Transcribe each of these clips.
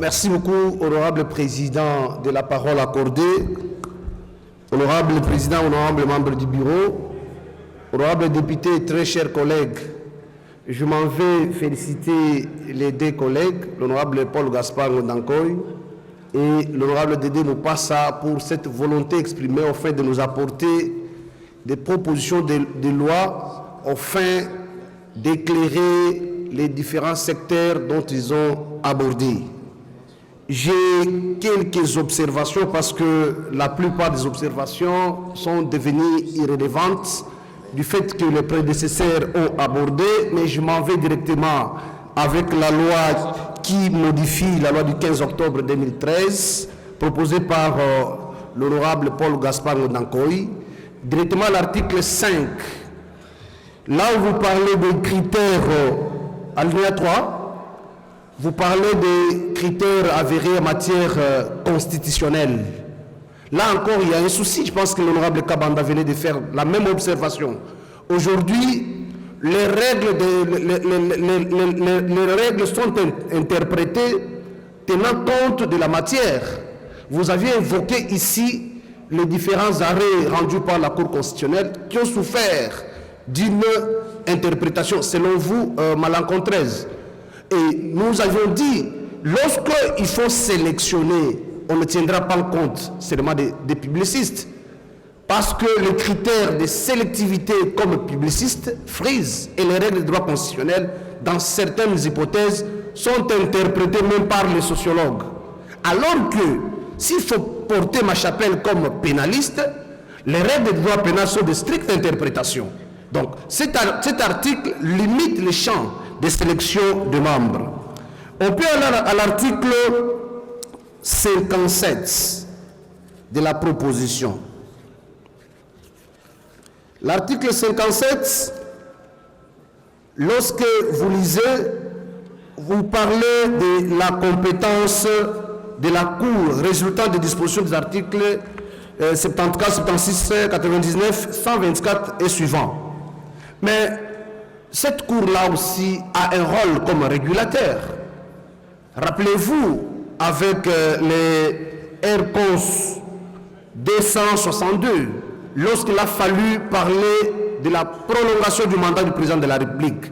Merci beaucoup, honorable président, de la parole accordée. Honorable président, honorable membre du bureau, honorable député, très chers collègues, je m'en vais féliciter les deux collègues, l'honorable Paul Gaspard Ndankoy et l'honorable Dédé Mopassa pour cette volonté exprimée afin de nous apporter des propositions de loi afin d'éclairer les différents secteurs dont ils ont abordé. J'ai quelques observations parce que la plupart des observations sont devenues irrélévantes du fait que les prédécesseurs ont abordé, mais je m'en vais directement avec la loi qui modifie la loi du 15 octobre 2013, proposée par l'honorable Paul Gaspard Ndankoy, directement à l'article 5. Là où vous parlez des critères, alinéa 3, vous parlez des critères avérés en matière constitutionnelle. Là encore, il y a un souci. Je pense que l'honorable Kabanda venait de faire la même observation. Aujourd'hui, les règles sont interprétées tenant compte de la matière. Vous aviez évoqué ici les différents arrêts rendus par la Cour constitutionnelle qui ont souffert d'une interprétation, selon vous, malencontreuse. Et nous avions dit, lorsqu'il faut sélectionner, on ne tiendra pas compte seulement des publicistes, parce que les critères de sélectivité comme publiciste frisent et les règles de droit constitutionnel, dans certaines hypothèses, sont interprétées même par les sociologues. Alors que, s'il faut porter ma chapelle comme pénaliste, les règles de droit pénal sont de stricte interprétation. Donc, cet article limite les champs de sélection de membres. On peut aller à l'article 57 de la proposition. L'article 57, lorsque vous lisez, vous parlez de la compétence de la Cour résultant des dispositions des articles 74, 76, 99, 124 et suivants. Mais cette Cour-là aussi a un rôle comme régulateur. Rappelez-vous, avec les RCOS 262, lorsqu'il a fallu parler de la prolongation du mandat du président de la République,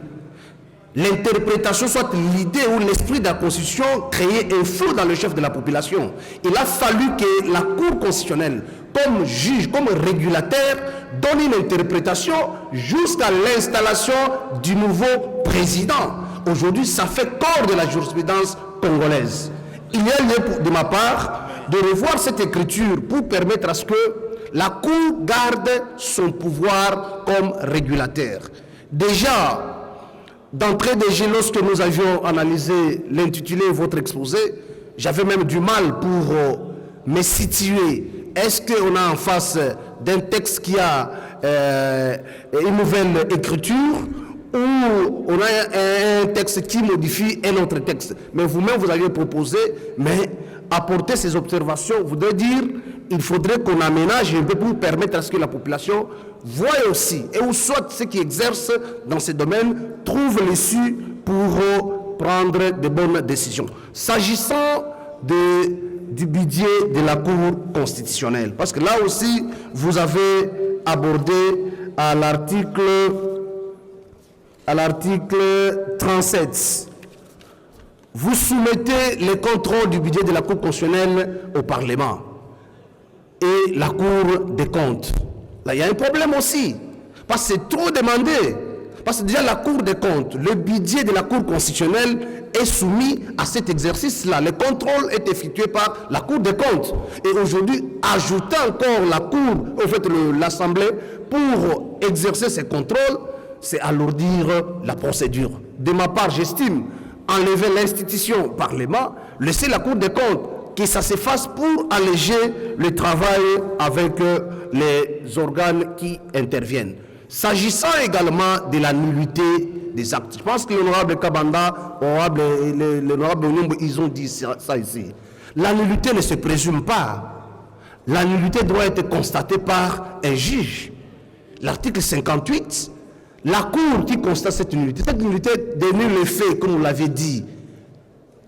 l'interprétation, soit l'idée ou l'esprit de la Constitution, créait un flou dans le chef de la population. Il a fallu que la Cour constitutionnelle, comme juge, comme régulateur, donne une interprétation jusqu'à l'installation du nouveau président. Aujourd'hui, ça fait corps de la jurisprudence congolaise. Il y a lieu de ma part de revoir cette écriture pour permettre à ce que la Cour garde son pouvoir comme régulateur. Déjà, d'entrée de jeu, lorsque nous avions analysé l'intitulé de votre exposé, j'avais même du mal pour me situer. Est-ce qu'on a en face d'un texte qui a une nouvelle écriture ou on a un texte qui modifie un autre texte? Mais vous-même, vous aviez proposé, mais apporter ces observations voudrait dire il faudrait qu'on aménage un peu pour permettre à ce que la population voie aussi, et ou soit ceux qui exercent dans ces domaines trouvent l'issue pour prendre de bonnes décisions. S'agissant du budget de la Cour constitutionnelle, parce que là aussi, vous avez abordé à l'article 37, vous soumettez le contrôle du budget de la Cour constitutionnelle au Parlement et la Cour des comptes. Là, il y a un problème aussi, parce que c'est trop demandé. Parce que déjà la Cour des comptes, le budget de la Cour constitutionnelle est soumis à cet exercice-là. Le contrôle est effectué par la Cour des comptes. Et aujourd'hui, ajouter encore la Cour, en fait l'Assemblée, pour exercer ces contrôles, c'est alourdir la procédure. De ma part, j'estime enlever l'institution Parlement, laisser la Cour des comptes, que ça se fasse pour alléger le travail avec les organes qui interviennent. S'agissant également de la nullité des actes, je pense que l'honorable Kabanda, l'honorable Onyumbu, ils ont dit ça ici. La nullité ne se présume pas. La nullité doit être constatée par un juge. L'article 58, la Cour qui constate cette nullité dénule les faits, comme vous l'avez dit,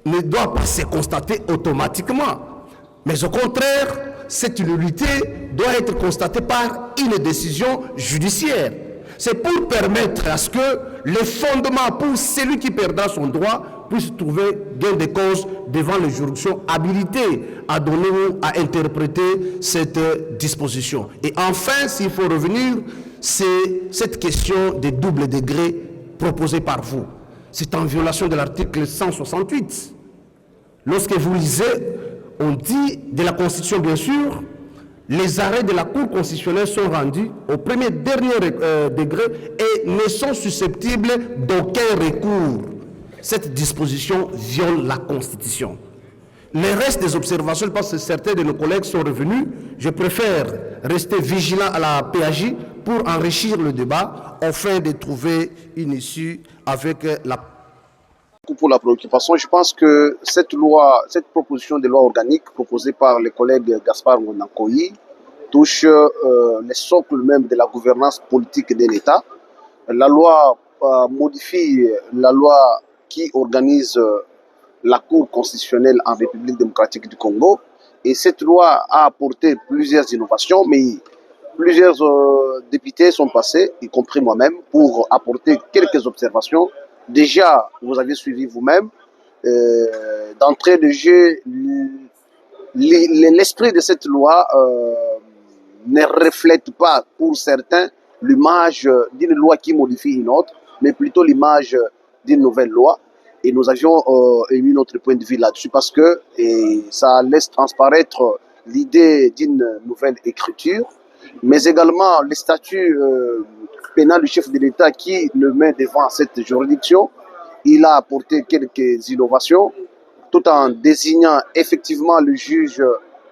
ne doit pas se constater automatiquement. Mais au contraire, cette nullité doit être constatée par une décision judiciaire. C'est pour permettre à ce que les fondements pour celui qui perdra son droit puisse trouver gain de cause devant les juridictions habilitées à donner ou à interpréter cette disposition. Et enfin, s'il faut revenir, c'est cette question des doubles degrés proposée par vous. C'est en violation de l'article 168. Lorsque vous lisez, on dit de la Constitution, bien sûr, les arrêts de la Cour constitutionnelle sont rendus au premier dernier degré et ne sont susceptibles d'aucun recours. Cette disposition viole la Constitution. Les restes des observations, parce que certains de nos collègues sont revenus, je préfère rester vigilant à la PAJ pour enrichir le débat afin de trouver une issue avec la... Pour la préoccupation, je pense que cette proposition de loi organique proposée par les collègues Gaspard Ngonankoyi touche les socles même de la gouvernance politique de l'État. La loi modifie la loi qui organise la Cour constitutionnelle en République démocratique du Congo. Et cette loi a apporté plusieurs innovations, mais plusieurs députés sont passés, y compris moi-même, pour apporter quelques observations. Déjà, vous avez suivi vous-même, d'entrée de jeu, l'esprit de cette loi ne reflète pas, pour certains, l'image d'une loi qui modifie une autre, mais plutôt l'image d'une nouvelle loi. Et nous avions émis notre point de vue là-dessus parce que ça laisse transparaître l'idée d'une nouvelle écriture, mais également le statut pénal du chef de l'État qui le met devant cette juridiction. Il a apporté quelques innovations tout en désignant effectivement le juge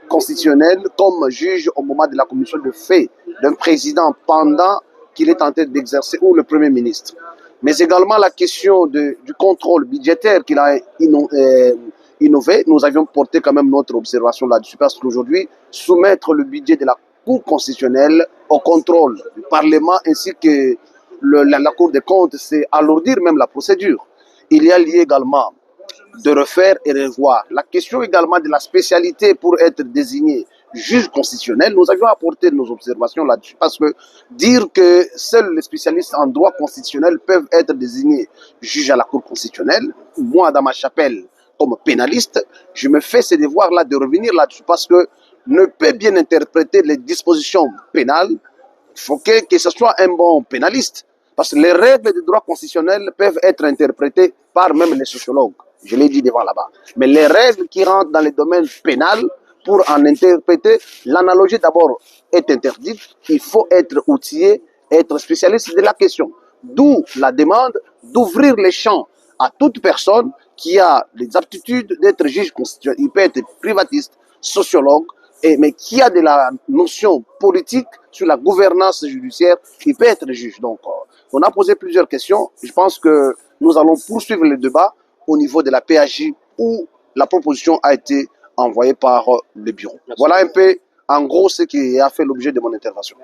constitutionnel comme juge au moment de la commission de fait d'un président pendant qu'il est en train d'exercer, ou le Premier ministre. Mais également la question du contrôle budgétaire qu'il a innové. Nous avions porté quand même notre observation là-dessus parce qu'aujourd'hui, soumettre le budget de la Cour constitutionnelle au contrôle du Parlement ainsi que la Cour des comptes, c'est alourdir même la procédure. Il y a lieu également de refaire et revoir. La question également de la spécialité pour être désigné juge constitutionnel, nous avions apporté nos observations là-dessus parce que dire que seuls les spécialistes en droit constitutionnel peuvent être désignés juges à la Cour constitutionnelle, moi dans ma chapelle comme pénaliste, je me fais ce devoir-là de revenir là-dessus parce que ne peut bien interpréter les dispositions pénales, il faut que ce soit un bon pénaliste. Parce que les règles de droit constitutionnel peuvent être interprétées par même les sociologues. Je l'ai dit devant là-bas. Mais les règles qui rentrent dans le domaine pénal, pour en interpréter, l'analogie d'abord est interdite. Il faut être outillé, être spécialiste de la question. D'où la demande d'ouvrir les champs à toute personne qui a les aptitudes d'être juge constitutionnel. Il peut être privatiste, sociologue, mais qui a de la notion politique sur la gouvernance judiciaire, il peut être juge. Donc, on a posé plusieurs questions. Je pense que nous allons poursuivre le débat au niveau de la PAJ où la proposition a été envoyée par le bureau. Voilà un peu, en gros, ce qui a fait l'objet de mon intervention.